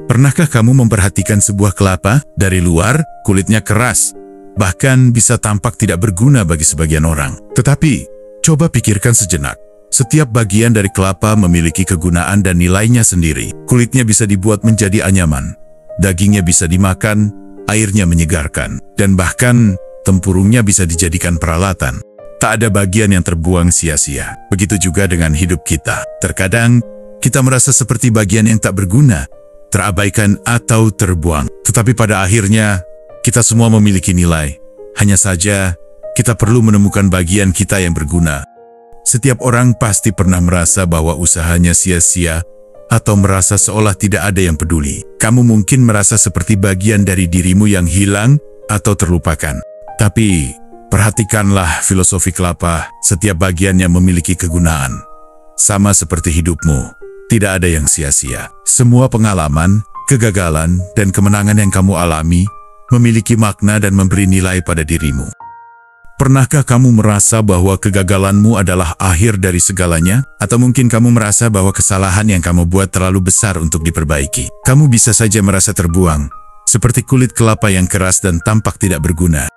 Pernahkah kamu memperhatikan sebuah kelapa? Dari luar, kulitnya keras, bahkan bisa tampak tidak berguna bagi sebagian orang. Tetapi, coba pikirkan sejenak. Setiap bagian dari kelapa memiliki kegunaan dan nilainya sendiri. Kulitnya bisa dibuat menjadi anyaman, dagingnya bisa dimakan, airnya menyegarkan, dan bahkan tempurungnya bisa dijadikan peralatan. Tak ada bagian yang terbuang sia-sia. Begitu juga dengan hidup kita. Terkadang, kita merasa seperti bagian yang tak berguna, terabaikan atau terbuang. Tetapi pada akhirnya, kita semua memiliki nilai. Hanya saja, kita perlu menemukan bagian kita yang berguna. Setiap orang pasti pernah merasa bahwa usahanya sia-sia atau merasa seolah tidak ada yang peduli. Kamu mungkin merasa seperti bagian dari dirimu yang hilang atau terlupakan. Tapi, perhatikanlah filosofi kelapa, setiap bagiannya memiliki kegunaan. Sama seperti hidupmu. Tidak ada yang sia-sia. Semua pengalaman, kegagalan, dan kemenangan yang kamu alami memiliki makna dan memberi nilai pada dirimu. Pernahkah kamu merasa bahwa kegagalanmu adalah akhir dari segalanya? Atau mungkin kamu merasa bahwa kesalahan yang kamu buat terlalu besar untuk diperbaiki? Kamu bisa saja merasa terbuang, seperti kulit kelapa yang keras dan tampak tidak berguna.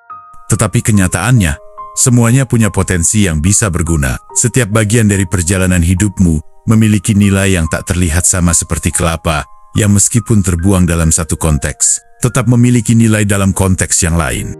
Tetapi kenyataannya, semuanya punya potensi yang bisa berguna. Setiap bagian dari perjalanan hidupmu memiliki nilai yang tak terlihat, sama seperti kelapa, yang meskipun terbuang dalam satu konteks, tetap memiliki nilai dalam konteks yang lain.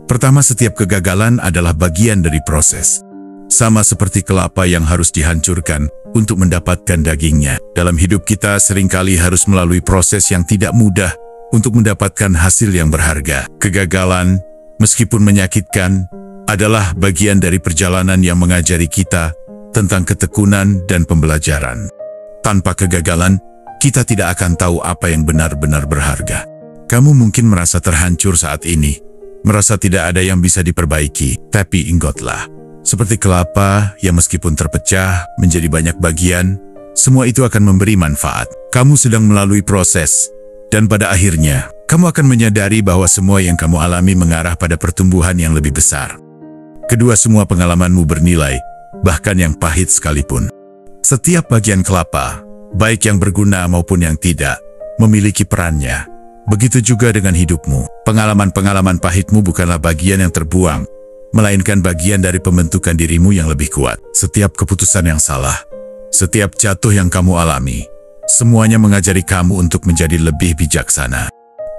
Pertama, setiap kegagalan adalah bagian dari proses. Sama seperti kelapa yang harus dihancurkan untuk mendapatkan dagingnya. Dalam hidup kita seringkali harus melalui proses yang tidak mudah untuk mendapatkan hasil yang berharga. Kegagalan, meskipun menyakitkan, adalah bagian dari perjalanan yang mengajari kita tentang ketekunan dan pembelajaran. Tanpa kegagalan, kita tidak akan tahu apa yang benar-benar berharga. Kamu mungkin merasa terhancur saat ini, merasa tidak ada yang bisa diperbaiki, tapi ingatlah, seperti kelapa yang meskipun terpecah menjadi banyak bagian, semua itu akan memberi manfaat. Kamu sedang melalui proses, dan pada akhirnya, kamu akan menyadari bahwa semua yang kamu alami mengarah pada pertumbuhan yang lebih besar. Kedua, semua pengalamanmu bernilai, bahkan yang pahit sekalipun. Setiap bagian kelapa, baik yang berguna maupun yang tidak, memiliki perannya. Begitu juga dengan hidupmu. Pengalaman-pengalaman pahitmu bukanlah bagian yang terbuang, melainkan bagian dari pembentukan dirimu yang lebih kuat. Setiap keputusan yang salah, setiap jatuh yang kamu alami, semuanya mengajari kamu untuk menjadi lebih bijaksana.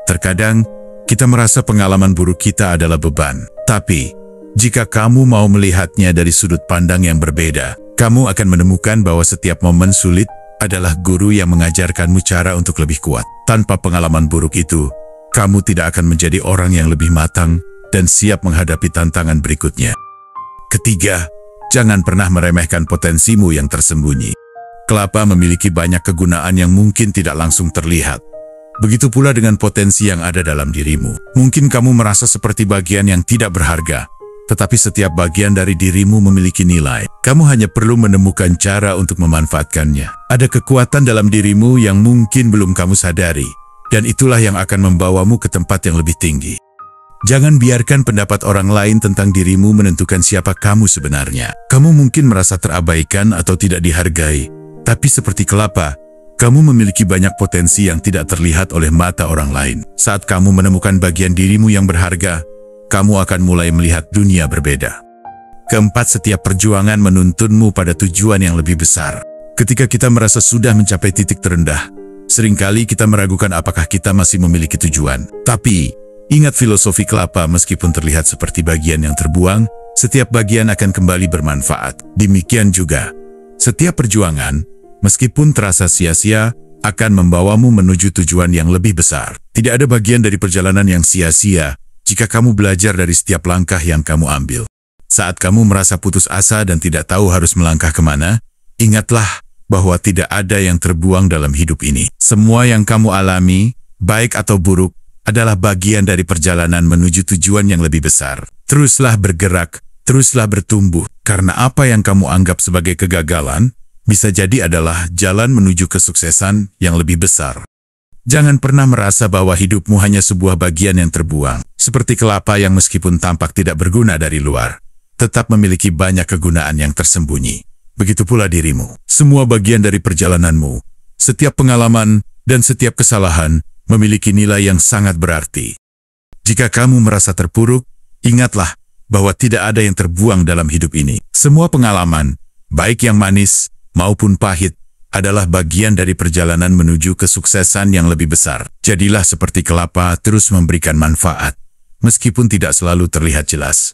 Terkadang, kita merasa pengalaman buruk kita adalah beban. Tapi, jika kamu mau melihatnya dari sudut pandang yang berbeda, kamu akan menemukan bahwa setiap momen sulit adalah guru yang mengajarkanmu cara untuk lebih kuat. Tanpa pengalaman buruk itu, kamu tidak akan menjadi orang yang lebih matang dan siap menghadapi tantangan berikutnya. Ketiga, jangan pernah meremehkan potensimu yang tersembunyi. Kelapa memiliki banyak kegunaan yang mungkin tidak langsung terlihat. Begitu pula dengan potensi yang ada dalam dirimu. Mungkin kamu merasa seperti bagian yang tidak berharga, tetapi setiap bagian dari dirimu memiliki nilai. Kamu hanya perlu menemukan cara untuk memanfaatkannya. Ada kekuatan dalam dirimu yang mungkin belum kamu sadari, dan itulah yang akan membawamu ke tempat yang lebih tinggi. Jangan biarkan pendapat orang lain tentang dirimu menentukan siapa kamu sebenarnya. Kamu mungkin merasa terabaikan atau tidak dihargai, tapi seperti kelapa, kamu memiliki banyak potensi yang tidak terlihat oleh mata orang lain. Saat kamu menemukan bagian dirimu yang berharga, kamu akan mulai melihat dunia berbeda. Keempat, setiap perjuangan menuntunmu pada tujuan yang lebih besar. Ketika kita merasa sudah mencapai titik terendah, seringkali kita meragukan apakah kita masih memiliki tujuan. Tapi, ingat filosofi kelapa, meskipun terlihat seperti bagian yang terbuang, setiap bagian akan kembali bermanfaat. Demikian juga, setiap perjuangan, meskipun terasa sia-sia, akan membawamu menuju tujuan yang lebih besar. Tidak ada bagian dari perjalanan yang sia-sia, jika kamu belajar dari setiap langkah yang kamu ambil. Saat kamu merasa putus asa dan tidak tahu harus melangkah kemana, ingatlah bahwa tidak ada yang terbuang dalam hidup ini. Semua yang kamu alami, baik atau buruk, adalah bagian dari perjalanan menuju tujuan yang lebih besar. Teruslah bergerak, teruslah bertumbuh, karena apa yang kamu anggap sebagai kegagalan, bisa jadi adalah jalan menuju kesuksesan yang lebih besar. Jangan pernah merasa bahwa hidupmu hanya sebuah bagian yang terbuang. Seperti kelapa yang meskipun tampak tidak berguna dari luar, tetap memiliki banyak kegunaan yang tersembunyi. Begitu pula dirimu. Semua bagian dari perjalananmu, setiap pengalaman, Dan setiap kesalahan memiliki nilai yang sangat berarti. Jika kamu merasa terpuruk, ingatlah bahwa tidak ada yang terbuang dalam hidup ini. Semua pengalaman, baik yang manis maupun pahit, adalah bagian dari perjalanan menuju kesuksesan yang lebih besar. Jadilah seperti kelapa terus memberikan manfaat, meskipun tidak selalu terlihat jelas.